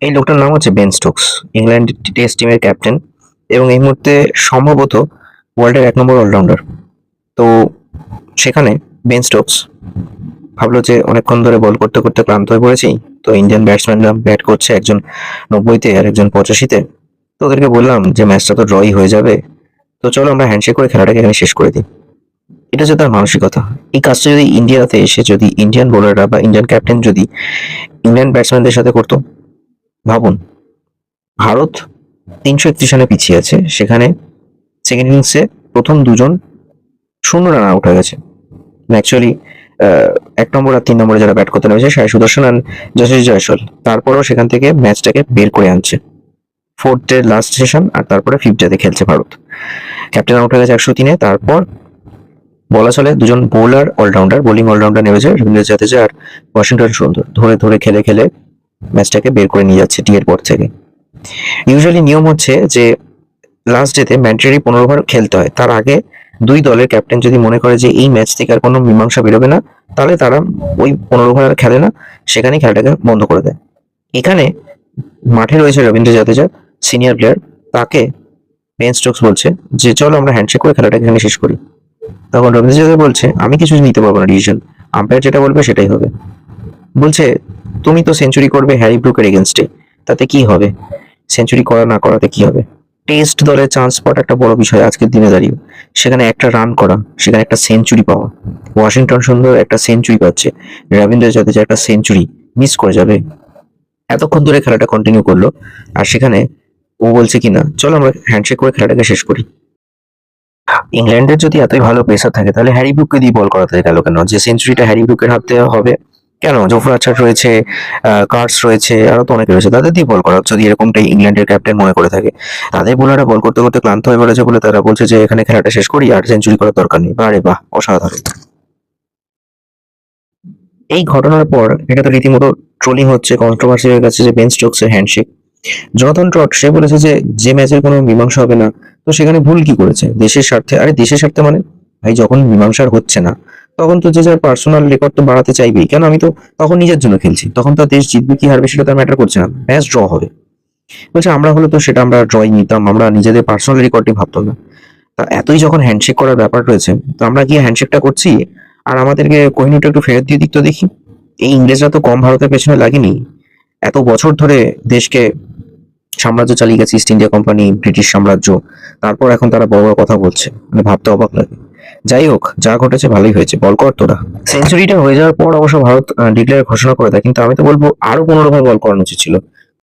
এই লোকটার নাম হচ্ছে বেন স্টোকস, ইংল্যান্ড টেস্ট টিমের ক্যাপ্টেন এবং এই মুহূর্তে সম্ভবত ওয়ার্ল্ডের 1 নম্বর অলরাউন্ডার। তো সেখানে বেন স্টোকস ভাবলো যে অনেকক্ষণ ধরে বল করতে করতে ক্লান্ত হয়ে পড়েছি, তো ইন্ডিয়ান ব্যাটসম্যানরা ব্যাট করছে, একজন 90-তে আর একজন 85-তে। তো ওদেরকে বললাম যে ম্যাচটা তো ড্রই হয়ে যাবে, তো চলো আমরা হ্যান্ডশেক করে খেলাটাকে এখানে শেষ করে দিই। এটা হচ্ছে তার মানসিকতা। এই কাজটা যদি ইন্ডিয়াতে এসে যদি ইন্ডিয়ান বোলাররা বা ইন্ডিয়ান ক্যাপ্টেন যদি ইংল্যান্ড ব্যাটসম্যানদের সাথে করতো, ভাবুন, ভারত 331 রানে পিছিয়ে আছে, সেখানে সেকেন্ড ইনিংসে প্রথম দুজন 0 রান আউট হয়ে গেছে। অ্যাকচুয়ালি 1 নম্বর আর 3 নম্বরে যারা ব্যাট করতে নেমেছে, সাই সুদর্শন আর যশস্বী জয়সওয়াল, তারপরেও সেখান থেকে ম্যাচটাকে বের করে আনছে। ফোর্থ ডে লাস্ট সেশন আর তারপরে ফিফথ ডেতে খেলছে ভারত। ক্যাপ্টেন আউট হয়ে গেছে 103-এ। তারপর বলা চলে দুজন বোলার অলরাউন্ডার, বোলিং অলরাউন্ডার নেমেছে, রবীন্দ্র জাদেজা আর ওয়াশিংটন সুন্দর, ধরে ধরে খেলে খেলে ম্যাচটাকে বের করে নিয়ে যাচ্ছে টি এর পর থেকে। ইউজুয়ালি নিয়ম হচ্ছে যে লাস্ট ডেতে ম্যান্ডেটরি 15 ওভার খেলতে হয়। তার আগে দুই দলের ক্যাপ্টেন যদি মনে করে যে এই ম্যাচ থেকে আর কোনো মীমাংসা বেরোবে না, তাহলে তারা ওই 15 ওভার আর খেলে না, সেখানেই খেলাটাকে বন্ধ করে দেয়। এখানে মাঠে রয়েছে রবীন্দ্র জাদেজা, সিনিয়র প্লেয়ার, তাকে বেন স্টোকস বলছে যে চলো আমরা হ্যান্ডশেক করে খেলাটাকে এখানে শেষ করি। তখন রবীন্দ্র জাদেজা বলছে আমি কিছু নিতে পারবো না ডিসিশন, আম্পায়ার যেটা বলবে সেটাই হবে। বলছে তুমি তো সেঞ্চুরি করবে হ্যারি ব্রুকের এগেনস্টে, তাতে কি হবে? সেঞ্চুরি করা না করাতে কি হবে? টেস্ট দলে চান্স পাওয়াটা একটা বড় বিষয় আজকের দিনে দাঁড়িয়ে। সেখানে একটা রান করা, সেখানে একটা সেঞ্চুরি পাওয়া। ওয়াশিংটন সুন্দর একটা সেঞ্চুরি পাচ্ছে, রবীন্দ্র জাদেজা একটা সেঞ্চুরি মিস করে যাবে। এতক্ষণ ধরে খেলাটা কন্টিনিউ করলো, আর সেখানে ও বলছে কিনা চলো আমরা হ্যান্ডশেক করে খেলাটাকে শেষ করি। ইংল্যান্ডের যদি এতই ভালো পেসার থাকে, তাহলে হ্যারি ব্রুককে দিয়ে বল করাতে গেল কেন? যে সেঞ্চুরিটা হ্যারি ব্রুকের হাতে হবে কেন? জোফরা আর্চার রয়েছে, কার্টস রয়েছে, আরো তো অনেকে রয়েছে, তাদের দিয়ে বল করা। যদি এরকমটাই ইংল্যান্ডের ক্যাপ্টেন মনে করে থাকে, তাদের বোলাররা বল করতে করতে ক্লান্ত হয়ে পড়েছে বলে তারা বলছে যে এখানে খেলাটা শেষ করি, আর সেঞ্চুরি করার দরকার নেই। বারে বাহ, অসাধারণ। এই ঘটনার পর এটা তো রীতিমতো ট্রোলিং হচ্ছে, কন্ট্রোভার্সি হয়ে গেছে যে বেন স্টোকসের হ্যান্ডশেক। জনাথন ট্রট সে বলেছে যে যে ম্যাচের কোনো মীমাংসা হবে না, তো সেখানে ভুল কি করেছে? দেশের স্বার্থে। আরে দেশের স্বার্থে মানে ভাই, যখন মীমাংসার হচ্ছে না, তখন তো যে যার পার্সোনাল রেকর্ড তো বাড়াতে চাইবেই। কেন? আমি তো তখন নিজের জন্য খেলছি, তখন তো দেশ জিতবে কি হারবে সেটা তো ম্যাটার করছে না, ম্যাচ ড্র হবে। বলছে আমরা হলে তো সেটা আমরা ড্রই নিতাম, আমরা নিজেদের পার্সোনাল রেকর্ডই ভাবতাম না। তা এতই যখন হ্যান্ডশেক করার ব্যাপার রয়েছে, তো আমরা গিয়ে হ্যান্ডশেকটা করছি, আর আমাদেরকে কোহিনূরটা একটু ফেরত দিয়ে দিক তো দেখি। এই ইংরেজরা তো কম ভারতের পেছনে লাগেনি, এত বছর ধরে দেশকে সাম্রাজ্য চালিয়ে গেছে ইস্ট ইন্ডিয়া কোম্পানি, ব্রিটিশ সাম্রাজ্য। তারপর এখন তারা বড় বড় কথা বলছে, মানে ভাবতে অবাক লাগে। যাই হোক, যা ঘটেছে ভালোই হয়েছে, বল কর তোরা। সেঞ্চুরিটা হয়ে যাওয়ার পর অবশ্য ভারত ডিক্লেয়ার ঘোষণা করে দেয়, কিন্তু আমি তো বলবো আরো 15 ওভার বল করানো উচিত ছিল।